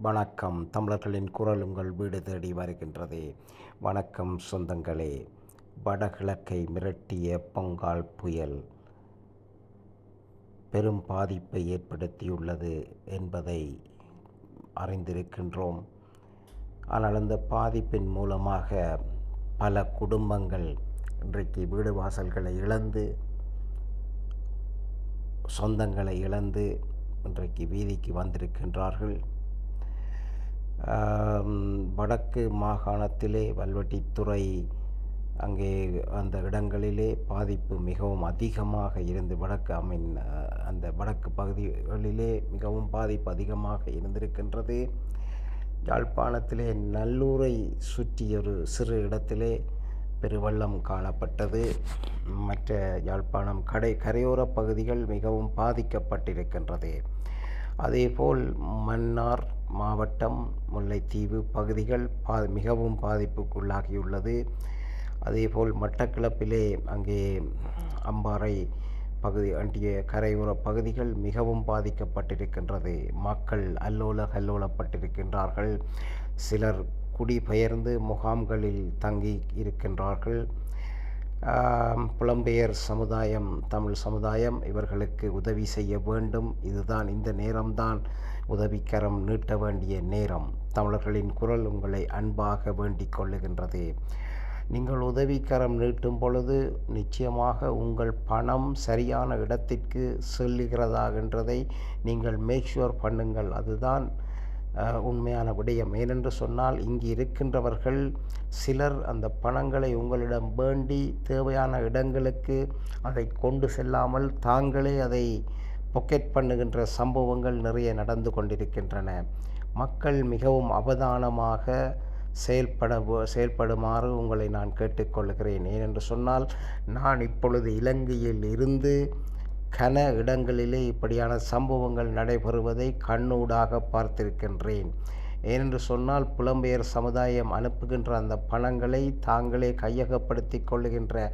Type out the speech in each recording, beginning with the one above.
வணக்கம். தமிழர்களின் குரல் உங்கள் வீடு தேடி வருகின்றது. வணக்கம் சொந்தங்களே. வடகிழக்கை மிரட்டிய பொங்கால் புயல் பெரும் பாதிப்பை ஏற்படுத்தியுள்ளது என்பதை அறிந்திருக்கின்றோம். ஆனால் அந்த பாதிப்பின் மூலமாக பல குடும்பங்கள் இன்றைக்கு வீடு வாசல்களை இழந்து, சொந்தங்களை இழந்து இன்றைக்கு வீதிக்கு வந்திருக்கின்றார்கள். வடக்கு மாகாணத்திலே வல்வெட்டித்துறை அங்கே அந்த இடங்களிலே பாதிப்பு மிகவும் அதிகமாக இருந்து அந்த வடக்கு பகுதிகளிலே மிகவும் பாதிப்பு அதிகமாக இருந்திருக்கின்றது. யாழ்ப்பாணத்திலே நல்லூரை சுற்றி ஒரு சிறு இடத்திலே பெருவெள்ளம் காணப்பட்டது. மற்ற யாழ்ப்பாணம் கரையோர பகுதிகள் மிகவும் பாதிக்கப்பட்டிருக்கின்றது. அதேபோல் மன்னார் மாவட்டம், முல்லைத்தீவு பகுதிகள் மிகவும் பாதிப்புக்குள்ளாகியுள்ளது. அதேபோல் மட்டக்களப்பிலே அங்கே அம்பாறை பகுதி அண்டிய கரையோர பகுதிகள் மிகவும் பாதிக்கப்பட்டிருக்கின்றது. மக்கள் கல்லோலப்பட்டிருக்கின்றார்கள். சிலர் குடிபெயர்ந்து முகாம்களில் தங்கி இருக்கின்றார்கள். புலம்பெயர் சமுதாயம், தமிழ் சமுதாயம் இவர்களுக்கு உதவி செய்ய வேண்டும். இதுதான், இந்த நேரம்தான் உதவிக்கரம் நீட்ட வேண்டிய நேரம். தமிழர்களின் குரல் உங்களை அன்பாக வேண்டிக் கொள்ளுகின்றது. நீங்கள் உதவிக்கரம் நீட்டும் பொழுது நிச்சயமாக உங்கள் பணம் சரியான இடத்திற்கு செல்லுகிறதா என்றதை நீங்கள் மேக்ஷூர் பண்ணுங்கள். அதுதான் உண்மையான விடயம். ஏனென்று சொன்னால், இங்கு இருக்கின்றவர்கள் சிலர் அந்த பணங்களை உங்களிடம் வேண்டி தேவையான இடங்களுக்கு அதை கொண்டு செல்லாமல் தாங்களே அதை பொக்கெட் பண்ணுகின்ற சம்பவங்கள் நிறைய நடந்து கொண்டிருக்கின்றன. மக்கள் மிகவும் அவதானமாக செயல்படுமாறு உங்களை நான் கேட்டுக்கொள்கிறேன். ஏனென்று சொன்னால், நான் இப்பொழுது இலங்கையில் இருந்து கன இடங்களிலே இப்படியான சம்பவங்கள் நடைபெறுவதை கண்ணூடாக பார்த்திருக்கின்றேன். ஏனென்று சொன்னால், புலம்பெயர் சமுதாயம் அனுப்புகின்ற அந்த பணங்களை தாங்களே கையகப்படுத்தி கொள்ளுகின்ற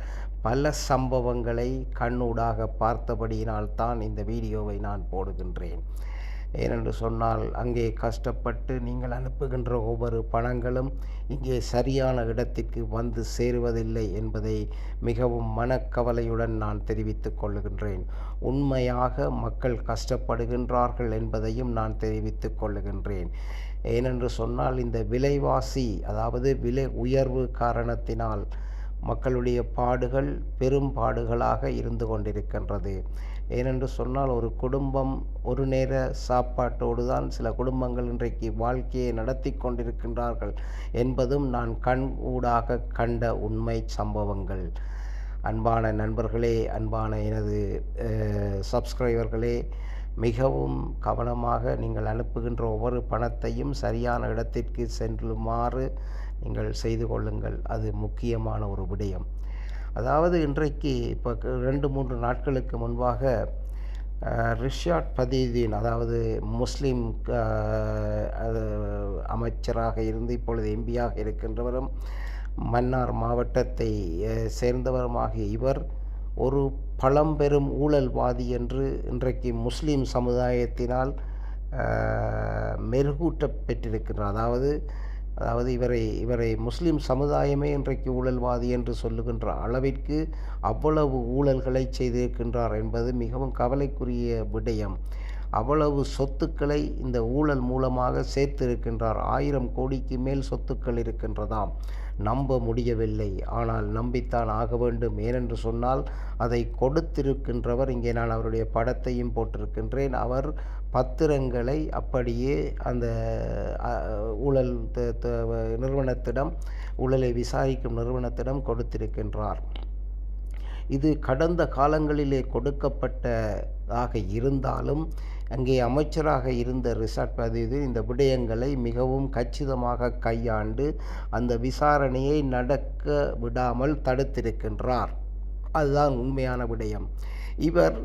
பல சம்பவங்களை கண்ணூடாக பார்த்தபடியினால்தான் இந்த வீடியோவை நான் போடுகின்றேன். ஏனென்று சொன்னால், அங்கே கஷ்டப்பட்டு நீங்கள் அனுப்புகின்ற ஒவ்வொரு பணங்களும் இங்கே சரியான இடத்திற்கு வந்து சேருவதில்லை என்பதை மிகவும் மனக்கவலையுடன் நான் தெரிவித்துக் கொள்ளுகின்றேன். உண்மையாக மக்கள் கஷ்டப்படுகின்றார்கள் என்பதையும் நான் தெரிவித்துக் கொள்ளுகின்றேன். ஏனென்று சொன்னால், இந்த விலைவாசி, அதாவது விலை உயர்வு காரணத்தினால் மக்களுடைய பாடுகள் பெரும் பாடுகளாக இருந்து கொண்டிருக்கின்றது. ஏனென்று சொன்னால், ஒரு குடும்பம் ஒரு நேர சாப்பாட்டோடு தான் சில குடும்பங்கள் இன்றைக்கு வாழ்க்கையை நடத்தி கொண்டிருக்கின்றார்கள் என்பதும் நான் கண் ஊடாக கண்ட உண்மை சம்பவங்கள். அன்பான நண்பர்களே, அன்பான எனது சப்ஸ்கிரைபர்களே, மிகவும் கவனமாக நீங்கள் அனுப்புகின்ற ஒவ்வொரு பணத்தையும் சரியான இடத்திற்கு செல்லுமாறு நீங்கள் செய்து கொள்ளுங்கள். அது முக்கியமான ஒரு விடயம். அதாவது இன்றைக்கு இப்போ 2-3 நாட்களுக்கு முன்பாக ரிஷாட் பதியுதீன், அதாவது முஸ்லீம் அமைச்சராக இருந்து இப்பொழுது எம்பியாக இருக்கின்றவரும் மன்னார் மாவட்டத்தை சேர்ந்தவருமாகிய இவர் ஒரு பழம்பெரும் ஊழல்வாதி என்று இன்றைக்கு முஸ்லீம் சமுதாயத்தினால் மெருகூட்ட பெற்றிருக்கிறார். அதாவது இவரை முஸ்லீம் சமுதாயமே இன்றைக்கு ஊழல்வாதி என்று சொல்லுகின்ற அளவிற்கு அவ்வளவு ஊழல்களை செய்திருக்கின்றார் என்பது மிகவும் கவலைக்குரிய விடயம். அவ்வளவு சொத்துக்களை இந்த ஊழல் மூலமாக சேர்த்திருக்கின்றார். 1000 கோடிக்கு மேல் சொத்துக்கள் இருக்கின்றதாம். நம்ப முடியவில்லை, ஆனால் நம்பித்தான் ஆக வேண்டும். ஏனென்று சொன்னால், அதை கொடுத்திருக்கின்றவர், இங்கே நான் அவருடைய படத்தையும் போட்டிருக்கின்றேன், அவர் பத்திரங்களை அப்படியே அந்த ஊழல் நிறுவனத்திடம், ஊழலை விசாரிக்கும் நிறுவனத்திடம் கொடுத்திருக்கின்றார். இது கடந்த காலங்களிலே கொடுக்கப்பட்டதாக இருந்தாலும் அங்கே அமைச்சராக இருந்த ரிஷாட் பதியுதீன் இந்த விடயங்களை மிகவும் கச்சிதமாக கையாண்டு அந்த விசாரணையை நடக்க விடாமல் தடுத்திருக்கின்றார். அதுதான் உண்மையான விடயம். இவர்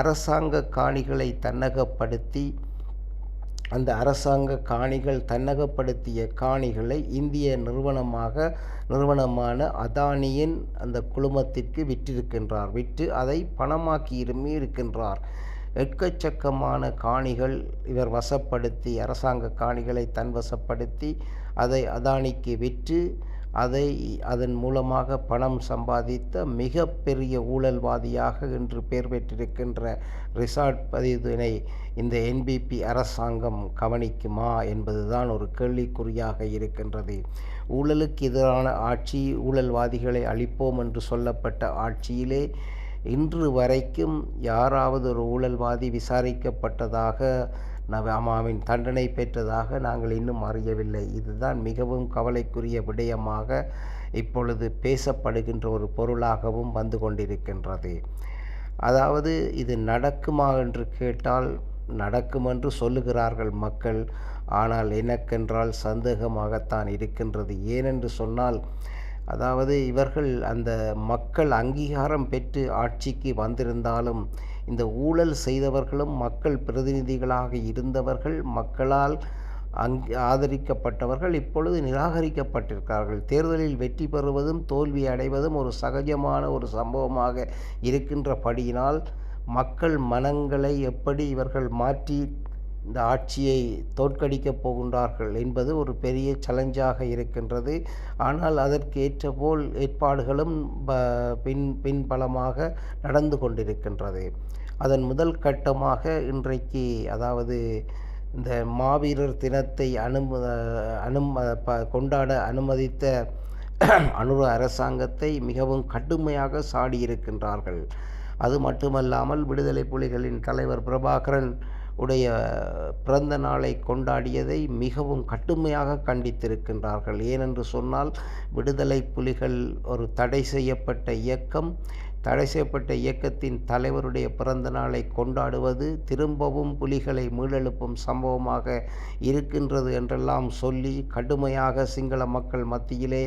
அரசாங்க காணிகளை தன்னகப்படுத்தி, அந்த அரசாங்க காணிகள் தன்னகப்படுத்திய காணிகளை இந்திய நிறுவனமான அதானியின் அந்த குழுமத்திற்கு விற்றிருக்கின்றார். விற்று அதை பணமாக்கி இருக்கின்றார். எக்கச்சக்கமான காணிகள் இவர் வசப்படுத்தி, அரசாங்க காணிகளை தன் வசப்படுத்தி அதை அதானிக்கு விற்று அதன் மூலமாக பணம் சம்பாதித்த மிகப்பெரிய ஊழல்வாதியாக இன்று பெயர் பெற்றிருக்கின்ற ரிஷாட் பதியுதீனை இந்த என்பிபி அரசாங்கம் கவனிக்குமா என்பதுதான் ஒரு கேள்விக்குறியாக இருக்கின்றது. ஊழலுக்கு எதிரான ஆட்சி, ஊழல்வாதிகளை அழிப்போம் என்று சொல்லப்பட்ட ஆட்சியிலே இன்று வரைக்கும் யாராவது ஒரு ஊழல்வாதி விசாரிக்கப்பட்டதாக, அம்மாவின் தண்டனை பெற்றதாக நாங்கள் இன்னும் அறியவில்லை. இதுதான் மிகவும் கவலைக்குரிய விடயமாக இப்பொழுது பேசப்படுகின்ற ஒரு பொருளாகவும் வந்து கொண்டிருக்கின்றது. அதாவது இது நடக்குமா என்று கேட்டால் நடக்கும் என்று சொல்லுகிறார்கள் மக்கள். ஆனால் எனக்கென்றால் சந்தேகமாகத்தான் இருக்கின்றது. ஏனென்று சொன்னால், அதாவது இவர்கள் அந்த மக்கள் அங்கீகாரம் பெற்று ஆட்சிக்கு வந்திருந்தாலும் இந்த ஊழல் செய்தவர்களும் மக்கள் பிரதிநிதிகளாக இருந்தவர்கள், மக்களால் ஆதரிக்கப்பட்டவர்கள் இப்பொழுது நிராகரிக்கப்பட்டிருக்கிறார்கள். தேர்தலில் வெற்றி பெறுவதும் தோல்வி அடைவதும் ஒரு சகஜமான ஒரு சம்பவமாக இருக்கின்றபடியினால் மக்கள் மனங்களை எப்படி இவர்கள் மாற்றி இந்த ஆட்சியை தோற்கடிக்கப் போகின்றார்கள் என்பது ஒரு பெரிய சேலஞ்சாக இருக்கின்றது. ஆனால் அதற்கு ஏற்றபோல் ஏற்பாடுகளும் பின்பலமாக நடந்து கொண்டிருக்கின்றது. அதன் முதல் கட்டமாக இன்றைக்கு, அதாவது இந்த மாவீரர் தினத்தை கொண்டாட அனுமதித்த அனுர அரசாங்கத்தை மிகவும் கடுமையாக சாடியிருக்கின்றார்கள். அது மட்டுமல்லாமல் விடுதலை புலிகளின் தலைவர் பிரபாகரன் உடைய பிறந்த நாளை கொண்டாடியதை மிகவும் கடுமையாக கண்டித்திருக்கின்றார்கள். ஏனென்று சொன்னால், விடுதலை புலிகள் ஒரு தடை செய்யப்பட்ட இயக்கத்தின் தலைவருடைய பிறந்த நாளை கொண்டாடுவது திரும்பவும் புலிகளை மீளெழுப்பும் சம்பவமாக இருக்கின்றது என்றெல்லாம் சொல்லி கடுமையாக சிங்கள மக்கள் மத்தியிலே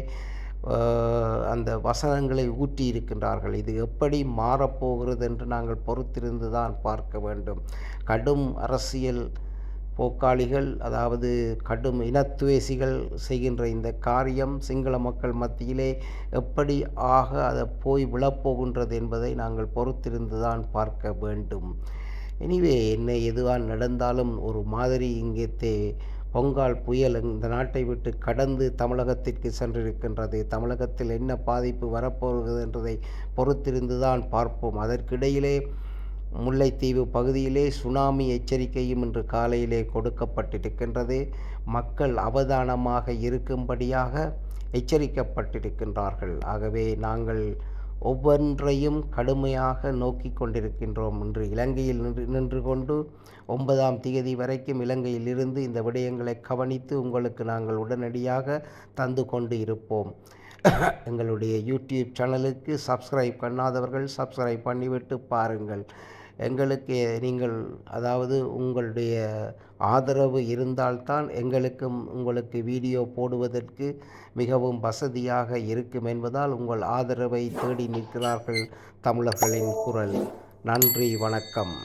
அந்த வசனங்களை ஊற்றியிருக்கின்றார்கள். இது எப்படி மாறப்போகிறது என்று நாங்கள் பொறுத்திருந்து தான் பார்க்க வேண்டும். கடும் அரசியல் போக்காளிகள், அதாவது கடும் இனத்துவேசிகள் செய்கின்ற இந்த காரியம் சிங்கள மக்கள் மத்தியிலே எப்படி அதை போய் விழப்போகின்றது என்பதை நாங்கள் பொறுத்திருந்து தான் பார்க்க வேண்டும். எனிவே, என்ன எதுவாக நடந்தாலும் ஒரு மாதிரி இங்கே பொங்கால் புயல் இந்த நாட்டை விட்டு கடந்து தமிழகத்திற்கு சென்றிருக்கின்றது. தமிழகத்தில் என்ன பாதிப்பு வரப்போகிறது என்றதை பொறுத்திருந்து தான் பார்ப்போம். அதற்கிடையிலே முல்லைத்தீவு பகுதியிலே சுனாமி எச்சரிக்கையும் இன்று காலையிலே கொடுக்கப்பட்டிருக்கின்றது. மக்கள் அவதானமாக இருக்கும்படியாக எச்சரிக்கப்பட்டிருக்கின்றார்கள். ஆகவே நாங்கள் ஒவ்வொன்றையும் கடுமையாக நோக்கி கொண்டிருக்கின்றோம். இன்று இலங்கையில் நின்று கொண்டு 9ஆம் தேதி வரைக்கும் இலங்கையில் இருந்து இந்த விடயங்களை கவனித்து உங்களுக்கு நாங்கள் உடனடியாக தந்து கொண்டு இருப்போம். எங்களுடைய யூடியூப் சேனலுக்கு சப்ஸ்கிரைப் பண்ணாதவர்கள் சப்ஸ்கிரைப் பண்ணிவிட்டு பாருங்கள். எங்களுக்கு நீங்கள், அதாவது உங்களுடைய ஆதரவு இருந்தால்தான் எங்களுக்கும் உங்களுக்கு வீடியோ போடுவதற்கு மிகவும் வசதியாக இருக்கும் என்பதால் உங்கள் ஆதரவை தேடி நிற்கிறார்கள் தமிழர்களின் குரல். நன்றி, வணக்கம்.